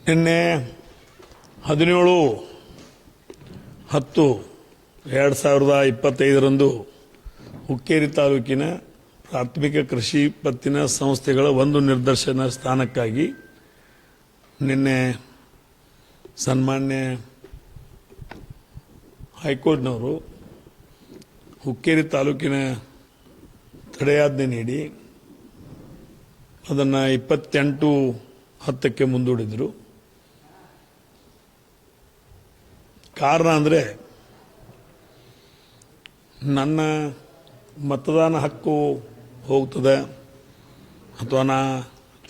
ನಿನ್ನೆ 17/10/2025 ಹುಕ್ಕೇರಿ ತಾಲೂಕಿನ ಪ್ರಾಥಮಿಕ ಕೃಷಿ ಪತ್ತಿನ ಸಂಸ್ಥೆಗಳ ಒಂದು ನಿರ್ದೇಶನ ಸ್ಥಾನಕ್ಕಾಗಿ ನಿನ್ನೆ ಸನ್ಮಾನ್ಯ ಹೈಕೋರ್ಟ್ನವರು ಹುಕ್ಕೇರಿ ತಾಲೂಕಿನ ತಡೆಯಾಜ್ಞೆ ನೀಡಿ ಅದನ್ನು 28/10 ಮುಂದೂಡಿದರು. ಕಾರಣ ಅಂದರೆ ನನ್ನ ಮತದಾನ ಹಕ್ಕು ಹೋಗ್ತದೆ ಅಥವಾ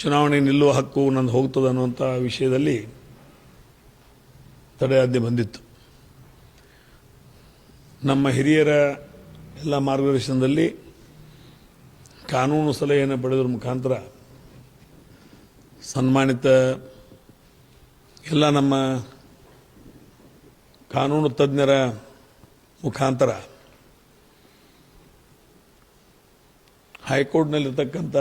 ಚುನಾವಣೆಗೆ ನಿಲ್ಲುವ ಹಕ್ಕು ನಂದು ಹೋಗ್ತದೆ ಅನ್ನುವಂಥ ವಿಷಯದಲ್ಲಿ ತಡೆಯಾಜ್ಞೆ ಬಂದಿತ್ತು. ನಮ್ಮ ಹಿರಿಯರ ಎಲ್ಲ ಮಾರ್ಗದರ್ಶನದಲ್ಲಿ ಕಾನೂನು ಸಲಹೆಯನ್ನು ಪಡೆದ್ರ ಮುಖಾಂತರ ಸನ್ಮಾನಿತ ಎಲ್ಲ ನಮ್ಮ ಕಾನೂನು ತಜ್ಞರ ಮುಖಾಂತರ ಹೈಕೋರ್ಟ್ನಲ್ಲಿರ್ತಕ್ಕಂಥ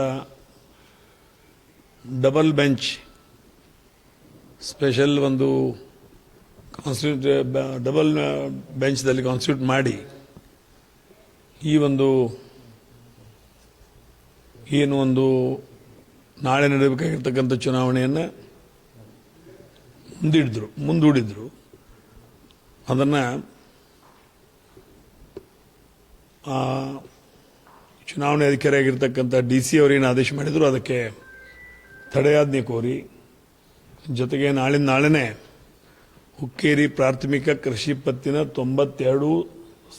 ಡಬಲ್ ಬೆಂಚ್ ಸ್ಪೆಷಲ್ ಒಂದು ಡಬಲ್ ಬೆಂಚ್ದಲ್ಲಿ ಕಾನ್ಸ್ಟಿಟ್ಯೂಟ್ ಮಾಡಿ ಏನು ನಾಳೆ ನಡೆಯಬೇಕಾಗಿರ್ತಕ್ಕಂಥ ಚುನಾವಣೆಯನ್ನು ಮುಂದೂಡಿದ್ರು. ಅದನ್ನು ಚುನಾವಣೆ ಅಧಿಕಾರಿಯಾಗಿರ್ತಕ್ಕಂಥ DC ಅವರೇನು ಆದೇಶ ಮಾಡಿದ್ರು ಅದಕ್ಕೆ ತಡೆಯಾಜ್ಞೆ ಕೋರಿ, ಜೊತೆಗೆ ನಾಳೆನೇ ಹುಕ್ಕೇರಿ ಪ್ರಾಥಮಿಕ ಕೃಷಿ ಪತ್ತಿನ 92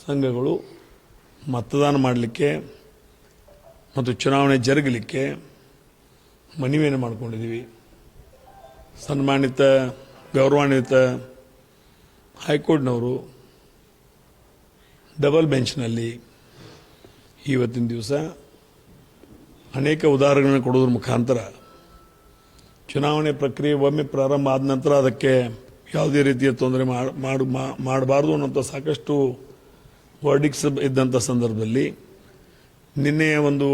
ಸಂಘಗಳು ಮತದಾನ ಮಾಡಲಿಕ್ಕೆ ಮತ್ತು ಚುನಾವಣೆ ಜರುಗಲಿಕ್ಕೆ ಮನವಿಯನ್ನು ಮಾಡಿಕೊಂಡಿದ್ದೀವಿ. ಸನ್ಮಾನಿತ ಗೌರವಾನ್ವಿತ ಹೈಕೋರ್ಟ್ನವರು ಡಬಲ್ ಬೆಂಚ್ನಲ್ಲಿ ಇವತ್ತಿನ ದಿವಸ ಅನೇಕ ಉದಾಹರಣೆಗಳನ್ನು ಕೊಡೋದ್ರ ಮುಖಾಂತರ ಚುನಾವಣೆ ಪ್ರಕ್ರಿಯೆ ಒಮ್ಮೆ ಪ್ರಾರಂಭ ಆದ ನಂತರ ಅದಕ್ಕೆ ಯಾವುದೇ ರೀತಿಯ ತೊಂದರೆ ಮಾಡಬಾರ್ದು ಅನ್ನೋಂಥ ಸಾಕಷ್ಟು ವರ್ಡಿಕ್ಸ್ ಇದ್ದಂಥ ಸಂದರ್ಭದಲ್ಲಿ ನಿನ್ನೆಯ ಒಂದು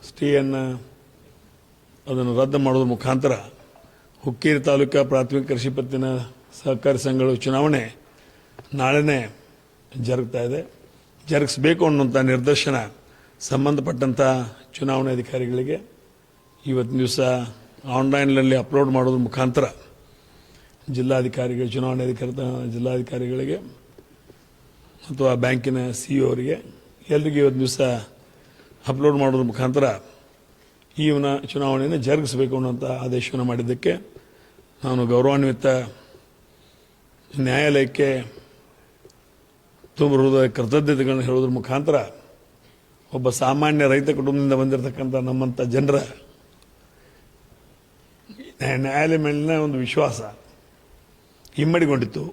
ಸ್ಟೇಯನ್ನು ಅದನ್ನು ರದ್ದು ಮಾಡೋದ್ರ ಮುಖಾಂತರ ಹುಕ್ಕೇರಿ ತಾಲೂಕಾ ಪ್ರಾಥಮಿಕ ಕೃಷಿ ಪತ್ತಿನ ಸಹಕಾರಿ ಸಂಘಗಳ ಚುನಾವಣೆ ನಾಳೆನೇ ಜರುಗಿಸಬೇಕು ಅನ್ನುವಂಥ ನಿರ್ದೇಶನ ಸಂಬಂಧಪಟ್ಟಂಥ ಚುನಾವಣೆ ಅಧಿಕಾರಿಗಳಿಗೆ ಇವತ್ತಿನ ದಿವಸ ಆನ್ಲೈನ್ನಲ್ಲಿ ಅಪ್ಲೋಡ್ ಮಾಡೋದ್ರ ಮುಖಾಂತರ ಜಿಲ್ಲಾಧಿಕಾರಿಗಳು, ಚುನಾವಣೆ ಜಿಲ್ಲಾಧಿಕಾರಿಗಳಿಗೆ ಮತ್ತು ಆ ಬ್ಯಾಂಕಿನ CEO ಅವರಿಗೆ ಎಲ್ಲರಿಗೂ ಇವತ್ತು ದಿವಸ ಅಪ್ಲೋಡ್ ಮಾಡೋದ್ರ ಮುಖಾಂತರ ಈ ಚುನಾವಣೆಯನ್ನು ಜರುಗಿಸಬೇಕು ಅನ್ನೋಂಥ ಆದೇಶವನ್ನು ಮಾಡಿದ್ದಕ್ಕೆ ನಾನು ಗೌರವಾನ್ವಿತ ನ್ಯಾಯಾಲಯಕ್ಕೆ ತುಂಬ ಹೃದಯ ಕೃತಜ್ಞತೆಗಳನ್ನು ಹೇಳೋದ್ರ ಮುಖಾಂತರ ಒಬ್ಬ ಸಾಮಾನ್ಯ ರೈತ ಕುಟುಂಬದಿಂದ ಬಂದಿರತಕ್ಕಂಥ ನಮ್ಮಂಥ ಜನರ ನ್ಯಾಯಾಲಯ ಮೇಲಿನ ಒಂದು ವಿಶ್ವಾಸ ಇಮ್ಮಡಿಗೊಂಡಿತ್ತು.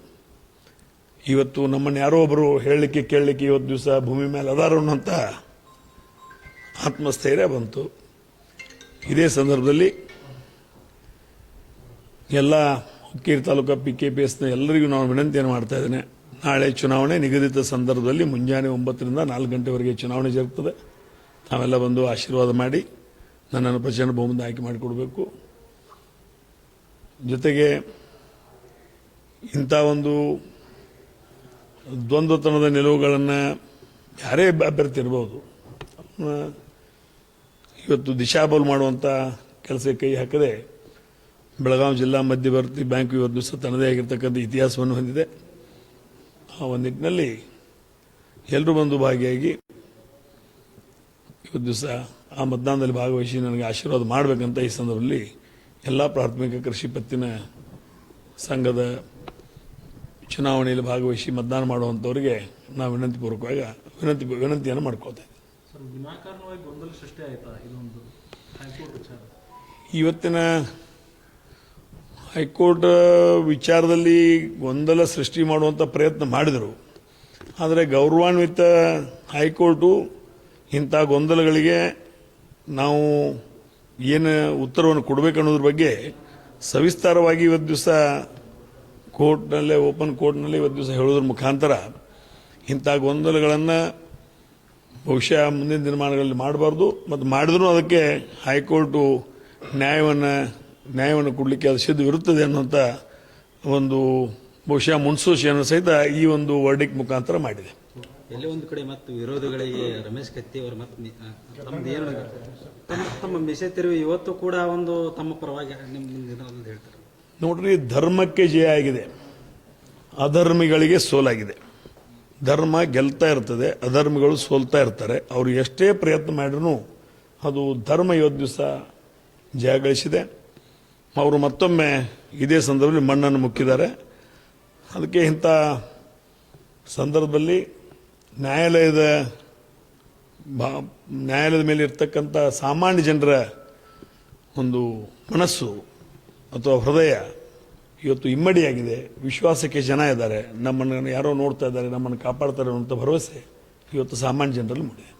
ಇವತ್ತು ನಮ್ಮನ್ನು ಯಾರೋ ಒಬ್ಬರು ಹೇಳಲಿಕ್ಕೆ ಕೇಳಲಿಕ್ಕೆ ಇವತ್ತು ದಿವಸ ಭೂಮಿ ಮೇಲೆ ಅದಾರು ಅನ್ನೋಂಥ ಆತ್ಮಸ್ಥೈರ್ಯ ಬಂತು. ಇದೇ ಸಂದರ್ಭದಲ್ಲಿ ಎಲ್ಲ ಹುಕ್ಕೇರಿ ತಾಲೂಕಾ PKPSನ ಎಲ್ಲರಿಗೂ ನಾನು ವಿನಂತಿಯನ್ನು ಮಾಡ್ತಾ ಇದ್ದೇನೆ. ನಾಳೆ ಚುನಾವಣೆ ನಿಗದಿತ ಸಂದರ್ಭದಲ್ಲಿ ಮುಂಜಾನೆ 9ರಿಂದ 4 ಗಂಟೆವರೆಗೆ ಚುನಾವಣೆ ಜರುಗುತ್ತದೆ. ತಾವೆಲ್ಲ ಬಂದು ಆಶೀರ್ವಾದ ಮಾಡಿ ನನ್ನನ್ನು ಪ್ರಚಂಡ ಬಹುಮತ ಆಯ್ಕೆ ಮಾಡಿಕೊಡಬೇಕು. ಜೊತೆಗೆ ಇಂಥ ಒಂದು ದ್ವಂದ್ವತನದ ನಿಲುವುಗಳನ್ನು ಯಾರೇ ಅಭ್ಯರ್ಥಿ ಇರ್ಬೋದು, ಇವತ್ತು ದಿಶಾಬಲ್ ಮಾಡುವಂಥ ಕೆಲಸಕ್ಕೆ ಕೈ ಹಾಕದೆ ಬೆಳಗಾವಿ ಜಿಲ್ಲಾ ಮಧ್ಯವರ್ತಿ ಬ್ಯಾಂಕ್ ಇವತ್ತು ದಿವಸ ತನ್ನದೇ ಆಗಿರ್ತಕ್ಕಂಥ ಇತಿಹಾಸವನ್ನು ಹೊಂದಿದೆ. ಆ ಒಂದು ನಿಟ್ಟಿನಲ್ಲಿ ಎಲ್ಲರೂ ಬಂದು ಭಾಗಿಯಾಗಿ ಇವತ್ತು ದಿವಸ ಆ ಮತದಾನದಲ್ಲಿ ಭಾಗವಹಿಸಿ ನನಗೆ ಆಶೀರ್ವಾದ ಮಾಡಬೇಕಂತ ಈ ಸಂದರ್ಭದಲ್ಲಿ ಎಲ್ಲ ಪ್ರಾಥಮಿಕ ಕೃಷಿ ಪತ್ತಿನ ಸಂಘದ ಚುನಾವಣೆಯಲ್ಲಿ ಭಾಗವಹಿಸಿ ಮತದಾನ ಮಾಡುವಂಥವರಿಗೆ ನಾವು ವಿನಂತಿಯನ್ನು ಮಾಡ್ಕೊಳ್ತೇವೆ. ಇವತ್ತಿನ ಹೈಕೋರ್ಟ್ ವಿಚಾರದಲ್ಲಿ ಗೊಂದಲ ಸೃಷ್ಟಿ ಮಾಡುವಂಥ ಪ್ರಯತ್ನ ಮಾಡಿದರು. ಆದರೆ ಗೌರವಾನ್ವಿತ ಹೈಕೋರ್ಟು ಇಂಥ ಗೊಂದಲಗಳಿಗೆ ನಾವು ಏನು ಉತ್ತರವನ್ನು ಕೊಡಬೇಕು ಅನ್ನೋದ್ರ ಬಗ್ಗೆ ಸವಿಸ್ತಾರವಾಗಿ ಇವತ್ತು ದಿವಸ ಕೋರ್ಟ್ನಲ್ಲೇ ಓಪನ್ ಕೋರ್ಟ್ನಲ್ಲಿ ಇವತ್ತು ದಿವಸ ಹೇಳೋದ್ರ ಮುಖಾಂತರ ಇಂಥ ಗೊಂದಲಗಳನ್ನು ಬಹುಶಃ ಮುಂದಿನ ದಿನಮಾನಗಳಲ್ಲಿ ಮಾಡಬಾರ್ದು, ಮತ್ತು ಮಾಡಿದ್ರೂ ಅದಕ್ಕೆ ಹೈಕೋರ್ಟು ನ್ಯಾಯವನ್ನು ಕೊಡಲಿಕ್ಕೆ ಅದು ಸಿದ್ಧವಿರುತ್ತದೆ ಅನ್ನುವಂಥ ಒಂದು ಬಹುಶಃ ಮುನ್ಸೂಚನೆಯನ್ನು ಸಹಿತ ಈ ಒಂದು ವರ್ಡಿಕ್ ಮುಖಾಂತರ ಮಾಡಿದೆ. ಎಲ್ಲೇ ಒಂದು ಕಡೆ ಮತ್ತು ವಿರೋಧಿಗಳಿಗೆ ರಮೇಶ್ ಕತ್ತಿ ಅವರು ತಮ್ಮದು ಏನು ತಮ್ಮ ಮಿಸೆ ತಿರುವಿ ಇವತ್ತು ಕೂಡ ಒಂದು ತಮ್ಮ ಪರವಾಗಿ ನಿಮ್ಮ ಹೇಳ್ತಾರೆ. ನೋಡ್ರಿ, ಧರ್ಮಕ್ಕೆ ಜಯ ಆಗಿದೆ, ಅಧರ್ಮಿಗಳಿಗೆ ಸೋಲಾಗಿದೆ. ಧರ್ಮ ಗೆಲ್ತಾ ಇರ್ತದೆ, ಅಧರ್ಮಿಗಳು ಸೋಲ್ತಾ ಇರ್ತಾರೆ. ಅವರು ಎಷ್ಟೇ ಪ್ರಯತ್ನ ಮಾಡಿದ್ರು ಅದು ಧರ್ಮ ಇವತ್ತು ದಿವಸ ಜಯ ಗಳಿಸಿದೆ. ಅವರು ಮತ್ತೊಮ್ಮೆ ಇದೇ ಸಂದರ್ಭದಲ್ಲಿ ಮಣ್ಣನ್ನು ಮುಕ್ಕಿದ್ದಾರೆ. ಅದಕ್ಕೆ ಇಂಥ ಸಂದರ್ಭದಲ್ಲಿ ನ್ಯಾಯಾಲಯದ ಮೇಲೆ ಇರ್ತಕ್ಕಂಥ ಸಾಮಾನ್ಯ ಜನರ ಒಂದು ಮನಸ್ಸು ಅಥವಾ ಹೃದಯ ಇವತ್ತು ಇಮ್ಮಡಿಯಾಗಿದೆ. ವಿಶ್ವಾಸಕ್ಕೆ ಜನ ಇದ್ದಾರೆ, ನಮ್ಮನ್ನು ಯಾರೋ ನೋಡ್ತಾ ಇದ್ದಾರೆ, ನಮ್ಮನ್ನು ಕಾಪಾಡ್ತಾರೆ ಅನ್ನುವಂಥ ಭರವಸೆ ಇವತ್ತು ಸಾಮಾನ್ಯ ಜನರಲ್ಲಿ ಮೂಡಿದೆ.